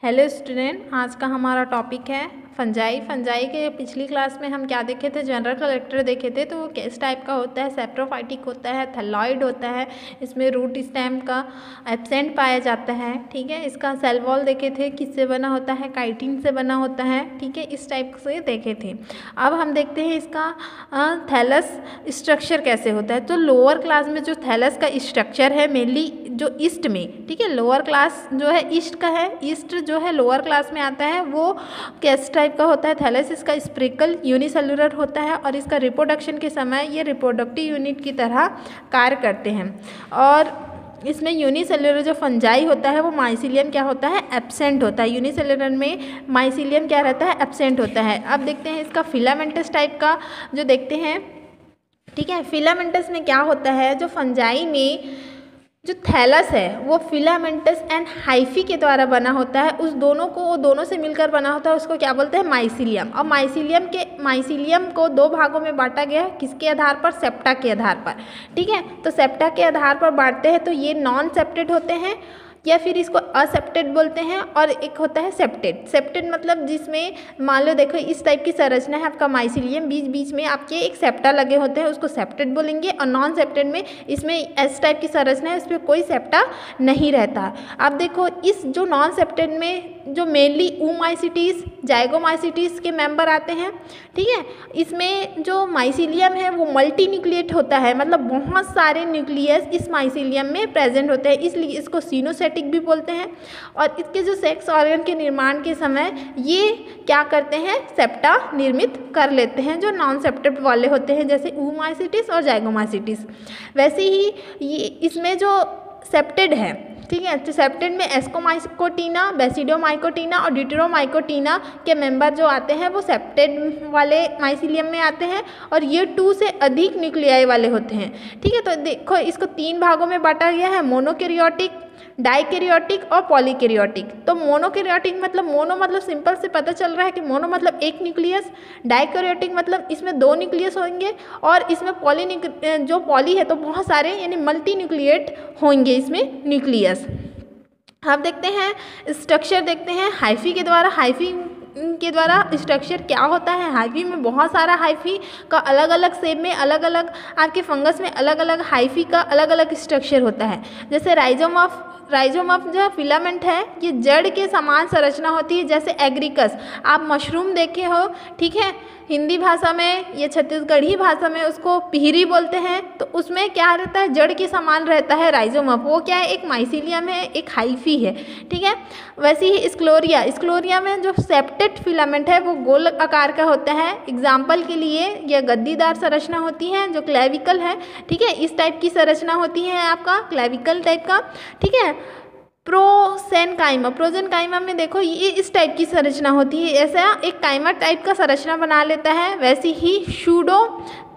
Hello student, आज का हमारा टॉपिक है फंजाई। फंजाई के पिछली क्लास में हम क्या देखे थे, जनरल कलेक्टर देखे थे। तो वो किस टाइप का होता है, सेप्रोफाइटिक होता है, थैलॉइड होता है, इसमें रूट स्टेम का एब्सेंट पाया जाता है। ठीक है, इसका सेल वॉल देखे थे, किससे बना होता है, काइटिन से बना होता है। ठीक है, इस टाइप से देखे थे। अब हम देखते हैं इसका थैलस स्ट्रक्चर कैसे होता है। तो लोअर क्लास में जो थैलस का स्ट्रक्चर है, मेनली जो ईस्ट में, ठीक है, लोअर क्लास जो है ईस्ट का है, ईस्ट जो है लोअर क्लास में आता है, वो किस टाइप का होता है, थैलस इसका स्प्रिकल यूनिसेलुलर होता है और इसका रिप्रोडक्शन के समय ये रिप्रोडक्टिव यूनिट की तरह कार्य करते हैं। और इसमें यूनिसेलुलर जो फंजाई होता है वो माइसीलियम क्या होता है, एब्सेंट होता है। यूनिसेलुलर में माइसीलियम क्या रहता है, एब्सेंट होता है। अब देखते हैं इसका फिलामेंटस टाइप का जो देखते हैं। ठीक है, फिलामेंटस में क्या होता है, जो फंजाई में जो थैलस है वो फिलामेंटस एंड हाइफी के द्वारा बना होता है। उस दोनों से मिलकर बना होता है, उसको क्या बोलते हैं, माइसीलियम। और माइसीलियम को दो भागों में बांटा गया है, किसके आधार पर, सेप्टा के आधार पर। ठीक है, तो सेप्टा के आधार पर बांटते हैं, तो ये नॉन सेप्टेड होते हैं या फिर इसको असेप्टेड बोलते हैं, और एक होता है सेप्टेड। सेप्टेड मतलब जिसमें मान लो देखो इस टाइप की संरचना है आपका माइसीलियम, बीच बीच में आपके एक सेप्टा लगे होते हैं, उसको सेप्टेड बोलेंगे। और नॉन सेप्टेड में इसमें इस टाइप की संरचना है, इस पर कोई सेप्टा नहीं रहता। अब देखो इस जो नॉन सेप्टेड में जो मेनली oomacetes जाइगोमाइसीटीज के मेंबर आते हैं। ठीक है, इसमें जो माइसीलियम है वो मल्टी न्यूक्लिएट होता है, मतलब बहुत सारे न्यूक्लियस इस माइसीलियम में प्रेजेंट होते हैं, इसलिए इसको सिनोसेटिक भी बोलते हैं। और इसके जो सेक्स ऑर्गन के निर्माण के समय ये क्या करते हैं, सेप्टा निर्मित कर लेते हैं, जो नॉन सेप्टेड वाले होते हैं, जैसे oomacetes और जाइगोमाइसीटीज। वैसे ही ये इसमें जो सेप्टेड है, ठीक है, तो सेप्टेड में एस्कोमाइकोटीना, बेसिडोमाइकोटीना और ड्यूटेरोमाइकोटीना के मेंबर जो आते हैं वो सेप्टेड वाले माइसीलियम में आते हैं, और ये 2 से अधिक न्यूक्लियाई वाले होते हैं। ठीक है, तो देखो इसको 3 भागों में बांटा गया है, मोनोकैरियोटिक, डाइकैरियोटिक और पॉलीकैरियोटिक। तो मोनोकैरियोटिक मतलब मोनो मतलब सिंपल से पता चल रहा है कि मोनो मतलब एक न्यूक्लियस, डाइकैरियोटिक मतलब इसमें 2 न्यूक्लियस होंगे, और इसमें जो पॉली है तो बहुत सारे यानी मल्टी न्यूक्लिएट होंगे इसमें न्यूक्लियस। अब देखते हैं स्ट्रक्चर, देखते हैं हाइफी के द्वारा। हाइफी के द्वारा स्ट्रक्चर क्या होता है, हाइफी में बहुत सारा हाइफी का अलग अलग शेप में, अलग अलग आपके फंगस में अलग अलग हाइफी का अलग अलग स्ट्रक्चर होता है। जैसे राइजोम ऑफ जो फिलामेंट है ये जड़ के समान संरचना होती है, जैसे एग्रिकस आप मशरूम देखे हो। ठीक है, हिंदी भाषा में या छत्तीसगढ़ी भाषा में उसको पिहरी बोलते हैं। तो उसमें क्या रहता है, जड़ के समान रहता है राइजोम ऑफ, वो क्या है, एक माइसीलियम है, एक हाइफी है। ठीक है, वैसे ही स्क्लोरिया में जो सेप्टेड फिलामेंट है वो गोल आकार का होता है। एग्जाम्पल के लिए यह गद्दीदार संरचना होती है जो क्लेविकल है। ठीक है, इस टाइप की संरचना होती है आपका क्लेविकल टाइप का। ठीक है, प्रोजेनकाइमा में देखो ये इस टाइप की संरचना होती है, ऐसा एक काइमा टाइप का संरचना बना लेता है। वैसे ही सूडो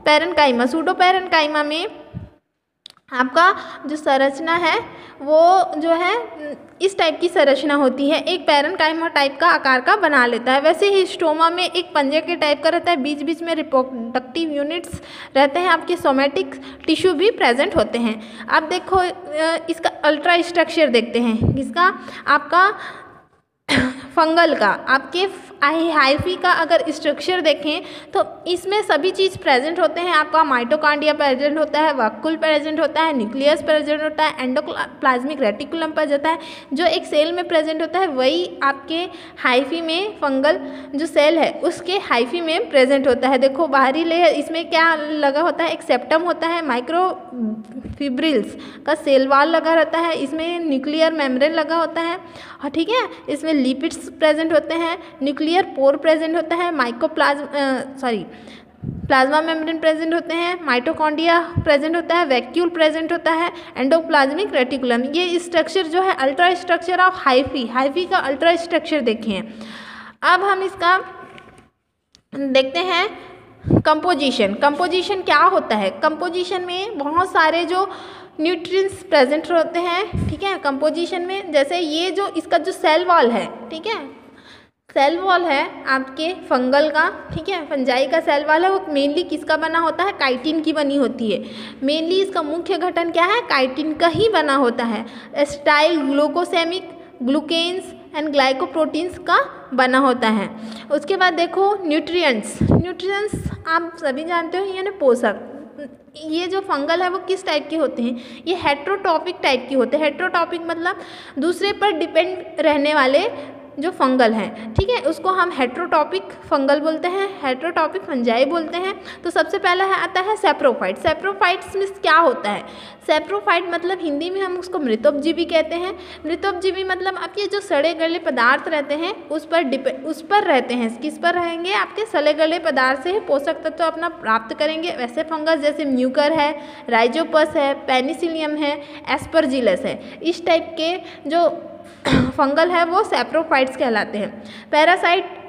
पैरेन्काइमा में आपका जो संरचना है वो जो है इस टाइप की संरचना होती है, एक पैरेन्काइमा टाइप का आकार का बना लेता है। वैसे ही स्टोमा में एक पंजे के टाइप का रहता है, बीच बीच में रिप्रोडक्टिव यूनिट्स रहते हैं, आपके सोमेटिक टिश्यू भी प्रेजेंट होते हैं। अब देखो इसका अल्ट्रा स्ट्रक्चर देखते हैं, इसका आपका फंगल का, आपके हाइफी का अगर स्ट्रक्चर देखें तो इसमें सभी चीज़ प्रेजेंट होते हैं। आपका माइटोकॉन्ड्रिया प्रेजेंट होता है, वैक्यूल प्रेजेंट होता है, न्यूक्लियस प्रेजेंट होता है, एंडोप्लाज्मिक रेटिकुलम प्रेजेंट होता है, जो एक सेल में प्रेजेंट होता है वही आपके हाइफी में फंगल जो सेल है उसके हाइफी में प्रेजेंट होता है। देखो बाहरी लेयर इसमें क्या लगा होता है, एक सेप्टम होता है, माइक्रोफिब्रिल्स का सेल वॉल लगा रहता है, इसमें न्यूक्लियर मेम्ब्रेन लगा होता है। और ठीक है, इसमें लिपिड्स प्रेजेंट होते हैं, न्यूक्लियर पोर प्रेजेंट होता है, प्लाज्मा मेम्ब्रेन प्रेजेंट होते हैं, माइटोकॉन्ड्रिया प्रेजेंट होता है, वैक्यूल प्रेजेंट होता है, एंडोप्लाज्मिक रेटिकुलम। ये स्ट्रक्चर जो है अल्ट्रा स्ट्रक्चर ऑफ हाइफी का अल्ट्रा स्ट्रक्चर देखें। अब हम इसका देखते हैं कंपोजिशन क्या होता है। कंपोजिशन में बहुत सारे जो न्यूट्रिएंट्स प्रेजेंट होते हैं। ठीक है, कंपोजिशन में जैसे ये जो इसका जो सेल वॉल है, ठीक है, सेल वॉल है आपके फंगल का। ठीक है, फंजाई का सेल वॉल है, वो मेनली किसका बना होता है, काइटिन की बनी होती है। मेनली इसका मुख्य घटन क्या है, काइटिन का ही बना होता है। स्टाइल ग्लूकेन्स एंड ग्लाइकोप्रोटीन्स का बना होता है। उसके बाद देखो न्यूट्रिएंट्स आप सभी जानते हो यानी पोषक। ये जो फंगल है वो किस टाइप के होते हैं, ये हेट्रोटॉपिक टाइप के होते हैं। हेट्रोटॉपिक मतलब दूसरे पर डिपेंड रहने वाले जो फंगल हैं, ठीक है, उसको हम हेट्रोटॉपिक फंगल बोलते हैं, हेट्रोटॉपिक फंजाई बोलते हैं। तो सबसे पहला आता है सैप्रोफाइट। सैप्रोफाइट्स में क्या होता है, सैप्रोफाइट मतलब हिंदी में हम उसको मृतोपजीवी कहते हैं। मृतोपजीवी मतलब आपके जो सड़े गले पदार्थ रहते हैं उस पर रहते हैं। किस पर रहेंगे, आपके सड़े गले पदार्थ से पोषक तत्व अपना प्राप्त करेंगे। वैसे फंगस जैसे म्यूकर है, राइजोपस है, पेनिसिलियम है, एस्परजिलस है, इस टाइप के जो फंगल है वो सैप्रोफाइट्स कहलाते हैं।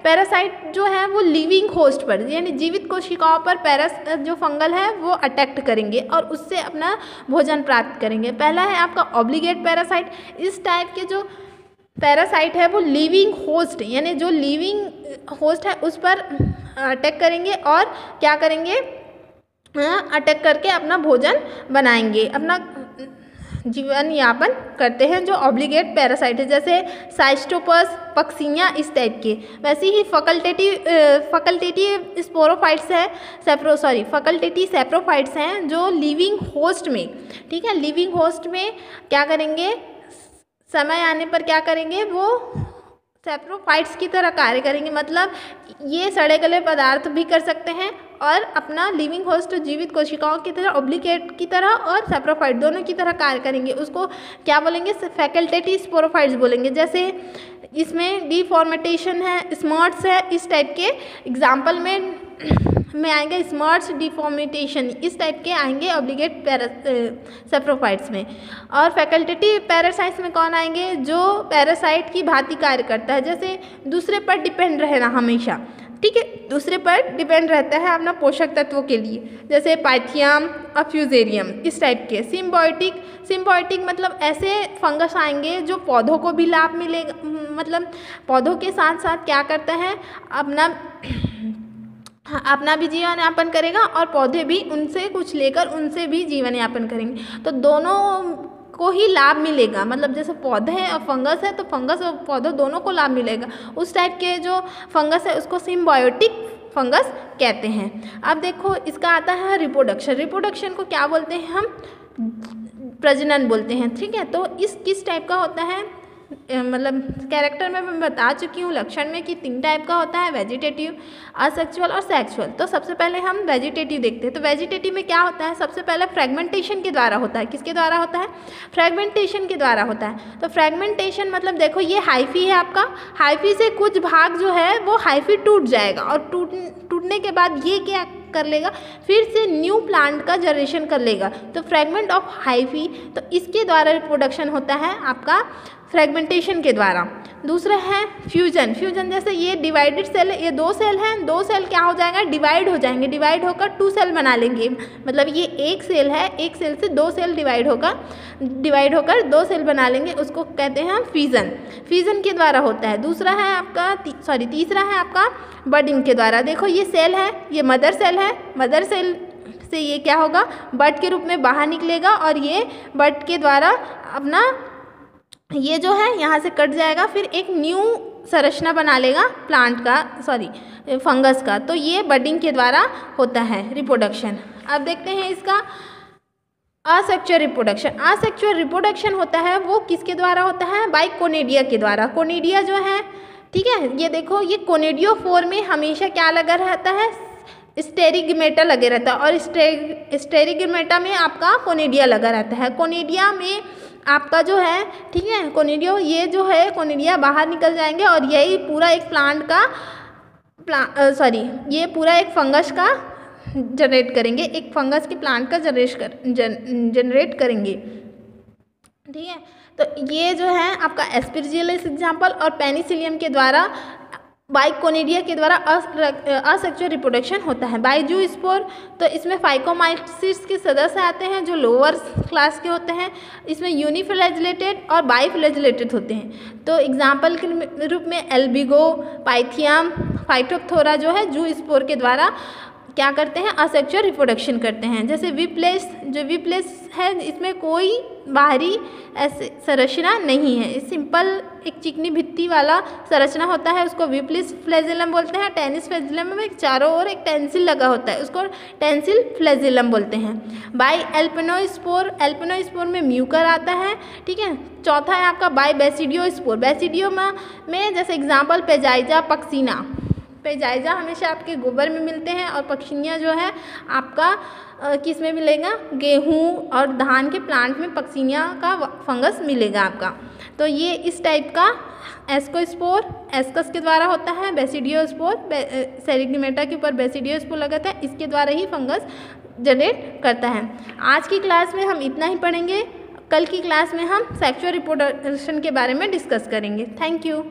पैरासाइट जो है वो लिविंग होस्ट पर यानी जीवित कोशिकाओं पर जो फंगल है वो अटैक करेंगे और उससे अपना भोजन प्राप्त करेंगे। पहला है आपका ऑब्लिगेट पैरासाइट। इस टाइप के जो पैरासाइट है वो लिविंग होस्ट यानी जो लिविंग होस्ट है उस पर अटैक करेंगे और क्या करेंगे, अटैक करके अपना भोजन बनाएंगे, अपना जीवन यापन करते हैं। जो ऑब्लिगेट पैरासाइट है जैसे साइस्टोपस, पक्सियाँ, इस टाइप के। वैसे ही फैकल्टेटिव स्पोरोफाइट्स है, फैकल्टेटिव सैप्रोफाइट्स हैं जो लिविंग होस्ट में, ठीक है, लिविंग होस्ट में क्या करेंगे, समय आने पर क्या करेंगे, वो सैप्रोफाइट्स की तरह कार्य करेंगे। मतलब ये सड़े गले पदार्थ भी कर सकते हैं और अपना लिविंग होस्ट जीवित कोशिकाओं की तरह, ऑब्लिगेट की तरह और सैप्रोफाइट दोनों की तरह कार्य करेंगे। उसको क्या बोलेंगे, फैकल्टेटिव स्पोरोफाइट्स बोलेंगे। जैसे इसमें डिफॉर्मेटेशन है, स्मर्ट्स है, इस टाइप के एग्जाम्पल में आएंगे स्मर्ट्स, डिफॉर्मेटेशन, इस टाइप के आएंगे ऑब्लिगेट सैप्रोफाइट्स में। और फैकल्टेटिव पैरासाइट्स में कौन आएंगे, जो पैरासाइट की भांति कार्य करता है, जैसे दूसरे पर डिपेंड रहना हमेशा, ठीक है, दूसरे पर डिपेंड रहता है अपना पोषक तत्वों के लिए, जैसे पाइथियम और फ्यूजेरियम, इस टाइप के। सिम्बायोटिक मतलब ऐसे फंगस आएंगे जो पौधों को भी लाभ मिलेगा, मतलब पौधों के साथ साथ क्या करता है, अपना भी जीवन यापन करेगा और पौधे भी उनसे कुछ लेकर उनसे भी जीवन यापन करेंगे। तो दोनों को ही लाभ मिलेगा, मतलब जैसे पौधे और फंगस है तो फंगस और पौधों दोनों को लाभ मिलेगा। उस टाइप के जो फंगस है उसको सिम्बायोटिक फंगस कहते हैं। अब देखो इसका आता है रिप्रोडक्शन को क्या बोलते हैं हम, प्रजनन बोलते हैं, ठीक है। तो इस किस टाइप का होता है, मतलब कैरेक्टर में मैं बता चुकी हूँ लक्षण में कि 3 टाइप का होता है, वेजिटेटिव, असेक्सुअल और सेक्सुअल। तो सबसे पहले हम वेजिटेटिव देखते हैं। तो वेजिटेटिव में क्या होता है, सबसे पहले फ्रेगमेंटेशन के द्वारा होता है। किसके द्वारा होता है, फ्रेगमेंटेशन के द्वारा होता है। तो फ्रेगमेंटेशन मतलब देखो ये हाइफी है आपका, हाइफी से कुछ भाग जो है वो हाइफी टूट जाएगा और टूटने के बाद ये क्या कर लेगा, फिर से न्यू प्लांट का जनरेशन कर लेगा। तो फ्रेगमेंट ऑफ हाइफी, तो इसके द्वारा रिप्रोडक्शन होता है आपका फ्रेगमेंटेशन के द्वारा। दूसरा है फ्यूजन जैसे ये डिवाइडेड सेल है, ये 2 सेल हैं, 2 सेल क्या हो जाएगा, डिवाइड हो जाएंगे, डिवाइड होकर 2 सेल बना लेंगे। मतलब ये एक सेल है, एक सेल से 2 सेल डिवाइड होकर 2 सेल बना लेंगे, उसको कहते हैं हम फ्यूजन के द्वारा होता है। तीसरा है आपका बडिंग के द्वारा। देखो ये सेल है, ये मदर सेल है, मदर सेल से ये क्या होगा, बड के रूप में बाहर निकलेगा और ये बड के द्वारा अपना ये जो है यहाँ से कट जाएगा, फिर एक न्यू संरचना बना लेगा फंगस का। तो ये बडिंग के द्वारा होता है रिप्रोडक्शन। अब देखते हैं इसका असेक्सुअल रिप्रोडक्शन होता है वो किसके द्वारा होता है, बाय कोनिडिया के द्वारा। कोनिडिया जो है, ठीक है, ये देखो ये कोनिडियोफोर में हमेशा क्या लगा रहता है, स्टेरिगमेटा लगे रहता है और स्टेरिगमेटा में आपका कोनिडिया लगा रहता है। कोनिडिया में आपका जो है, ठीक है, कोनिडिया बाहर निकल जाएंगे और यही पूरा एक ये पूरा एक फंगस का जनरेट करेंगे, एक फंगस के प्लांट का जनरेट करेंगे, ठीक है। तो ये जो है आपका एस्परजिलस एग्जाम्पल और पेनिसिलियम के द्वारा बाइकोनिडिया के द्वारा असेक्सुअल रिप्रोडक्शन होता है। बाइजूस्पोर, तो इसमें फाइकोमाइसिस के सदस्य आते हैं जो लोअर क्लास के होते हैं। इसमें यूनिफ्लैजिलेटेड और बाइफ्लैजिलेटेड होते हैं। तो एग्जाम्पल के रूप में एल्बिगो, पाइथियम, फाइटोप्थोरा जो है जूस्पोर के द्वारा क्या करते हैं, असेक्सुअल रिप्रोडक्शन करते हैं। जैसे विप्लेस, जो विप्लेस है इसमें कोई बाहरी ऐसे संरचना नहीं है, सिंपल एक चिकनी भित्ति वाला संरचना होता है, उसको विप्लिस फ्लैजेलम बोलते हैं। टेनिस फ्लैजेलम में चारों ओर एक टेंसिल लगा होता है, उसको टेंसिल फ्लैजेलम बोलते हैं। बाई एल्पिनोस्पोर, एल्पिनोस्पोर में म्यूकर आता है, ठीक है। चौथा है आपका बाई बेसिडियोस्पोर, बेसिडियो में जैसे एग्जाम्पल पेजाइजा, पक्सीना। पेजाइजा हमेशा आपके गोबर में मिलते हैं और पक्षियाँ जो है आपका किस में मिलेगा, गेहूँ और धान के प्लांट में पक्षियाँ का फंगस मिलेगा आपका। तो ये इस टाइप का एस्कोस्पोर एस्कस के द्वारा होता है। बेसिडियोस्पोर सेरिग्निमेटा के ऊपर बेसिडियोस्पोर लगाता है, इसके द्वारा ही फंगस जनरेट करता है। आज की क्लास में हम इतना ही पढ़ेंगे, कल की क्लास में हम सेक्सुअल रिप्रोडक्शन के बारे में डिस्कस करेंगे। Thank you.